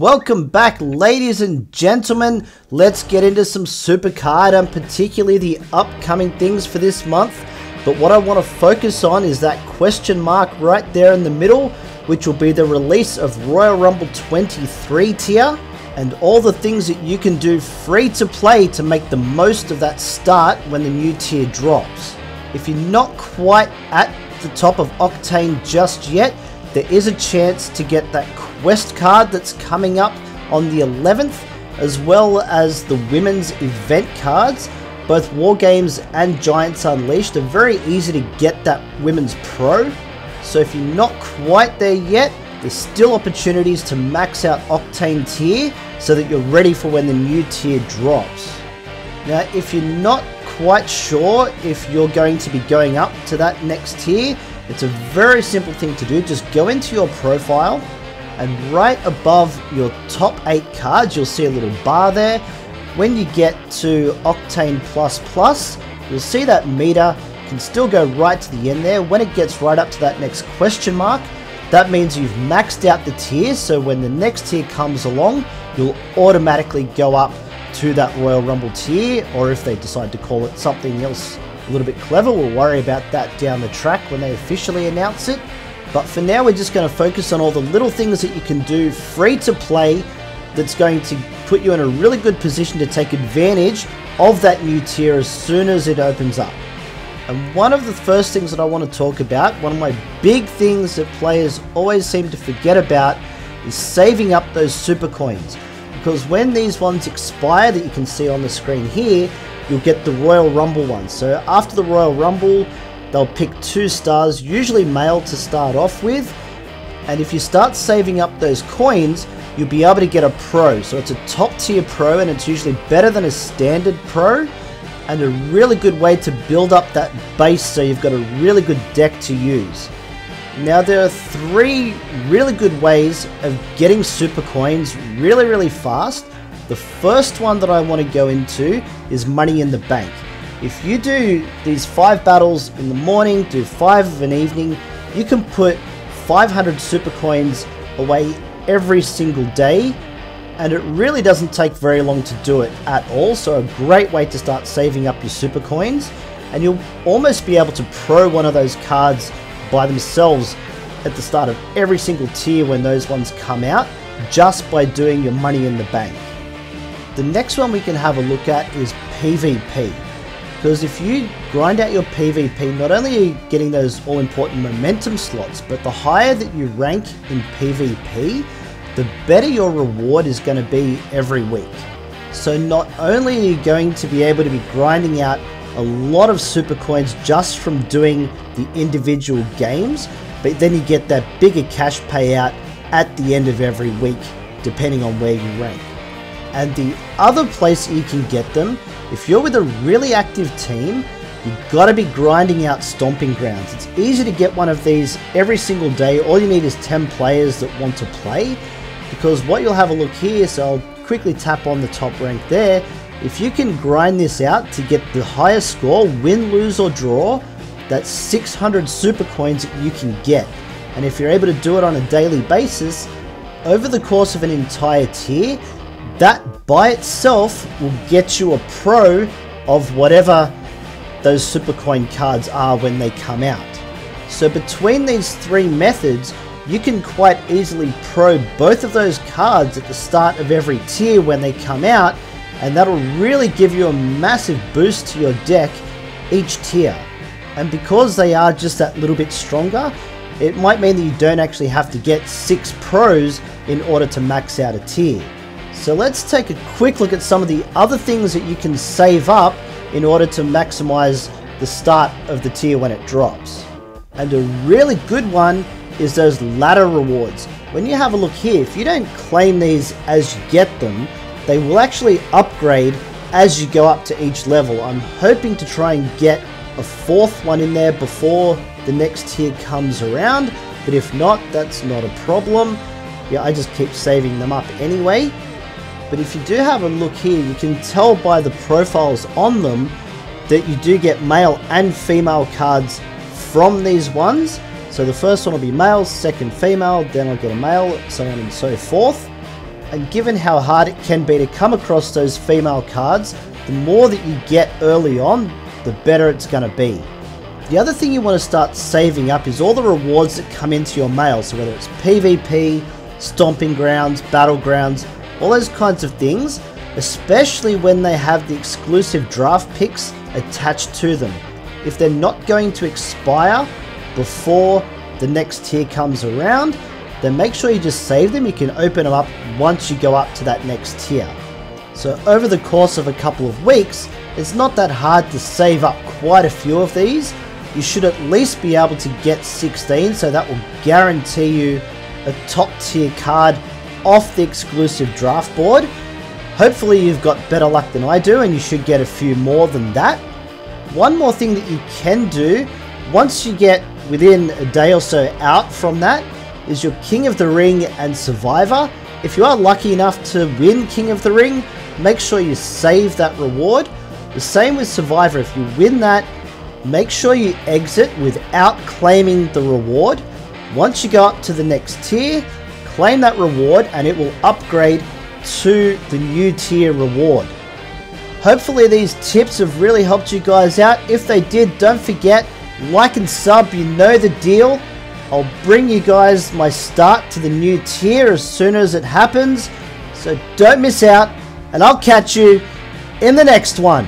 Welcome back, ladies and gentlemen. Let's get into some Supercard and particularly the upcoming things for this month. But what I want to focus on is that question mark right there in the middle, which will be the release of Royal Rumble 23 tier and all the things that you can do free to play to make the most of that start when the new tier drops. If you're not quite at the top of Octane just yet, there is a chance to get that quest card that's coming up on the 11th, as well as the women's event cards. Both War Games and Giants Unleashed are very easy to get that women's pro. So if you're not quite there yet, there's still opportunities to max out Octane tier so that you're ready for when the new tier drops. Now, if you're not quite sure if you're going to be going up to that next tier, it's a very simple thing to do. Just go into your profile and right above your top 8 cards, you'll see a little bar there. When you get to Octane Plus, you'll see that meter can still go right to the end there. When it gets right up to that next question mark, that means you've maxed out the tier, so when the next tier comes along, you'll automatically go up to that Royal Rumble tier, or if they decide to call it something else a little bit clever, we'll worry about that down the track when they officially announce it. But for now, we're just going to focus on all the little things that you can do free to play that's going to put you in a really good position to take advantage of that new tier as soon as it opens up. And one of the first things that I want to talk about, one of my big things that players always seem to forget about, is saving up those super coins. Because when these ones expire that you can see on the screen here, you'll get the Royal Rumble one. So after the Royal Rumble, they'll pick 2 stars, usually male to start off with. And if you start saving up those coins, you'll be able to get a pro. So it's a top tier pro, and it's usually better than a standard pro, and a really good way to build up that base so you've got a really good deck to use. Now, there are 3 really good ways of getting super coins really fast. The first one that I want to go into is Money in the Bank. If you do these 5 battles in the morning, do 5 of an evening, you can put 500 super coins away every single day, and it really doesn't take very long to do it at all. So a great way to start saving up your super coins, and you'll almost be able to pro one of those cards by themselves at the start of every single tier when those ones come out, just by doing your Money in the Bank. The next one we can have a look at is PvP. Because if you grind out your PvP, not only are you getting those all-important momentum slots, but the higher that you rank in PvP, the better your reward is going to be every week. So not only are you going to be able to be grinding out a lot of super coins just from doing the individual games, but then you get that bigger cash payout at the end of every week, depending on where you rank. And the other place you can get them, if you're with a really active team, you've got to be grinding out Stomping Grounds. It's easy to get one of these every single day. All you need is 10 players that want to play, because what you'll have a look here, so I'll quickly tap on the top rank there. If you can grind this out to get the highest score, win, lose or draw, that's 600 super coins that you can get. And if you're able to do it on a daily basis, over the course of an entire tier, that by itself will get you a pro of whatever those super coin cards are when they come out. So between these 3 methods, you can quite easily pro both of those cards at the start of every tier when they come out, and that'll really give you a massive boost to your deck each tier. And because they are just that little bit stronger, it might mean that you don't actually have to get 6 pros in order to max out a tier. So let's take a quick look at some of the other things that you can save up in order to maximize the start of the tier when it drops. And a really good one is those ladder rewards. When you have a look here, if you don't claim these as you get them, they will actually upgrade as you go up to each level. I'm hoping to try and get a 4th one in there before the next tier comes around, but if not, that's not a problem. Yeah, I just keep saving them up anyway. But if you do have a look here, you can tell by the profiles on them that you do get male and female cards from these ones. So the first one will be male, second female, then I'll get a male, so on and so forth. and given how hard it can be to come across those female cards, the more that you get early on, the better it's going to be. The other thing you want to start saving up is all the rewards that come into your mail, so whether it's PvP, Stomping Grounds, Battlegrounds, all those kinds of things, especially when they have the exclusive draft picks attached to them. If they're not going to expire before the next tier comes around, then make sure you just save them. You can open them up once you go up to that next tier. So over the course of a couple of weeks, it's not that hard to save up quite a few of these. You should at least be able to get 16, so that will guarantee you a top tier card off the exclusive draft board. Hopefully you've got better luck than I do, and you should get a few more than that. One more thing that you can do, once you get within a day or so out from that, is your King of the Ring and Survivor. If you are lucky enough to win King of the Ring, make sure you save that reward. The same with Survivor. If you win that, make sure you exit without claiming the reward. Once you go up to the next tier, claim that reward and it will upgrade to the new tier reward. Hopefully these tips have really helped you guys out. If they did, don't forget, like and sub, you know the deal. I'll bring you guys my start to the new tier as soon as it happens. So don't miss out, and I'll catch you in the next one.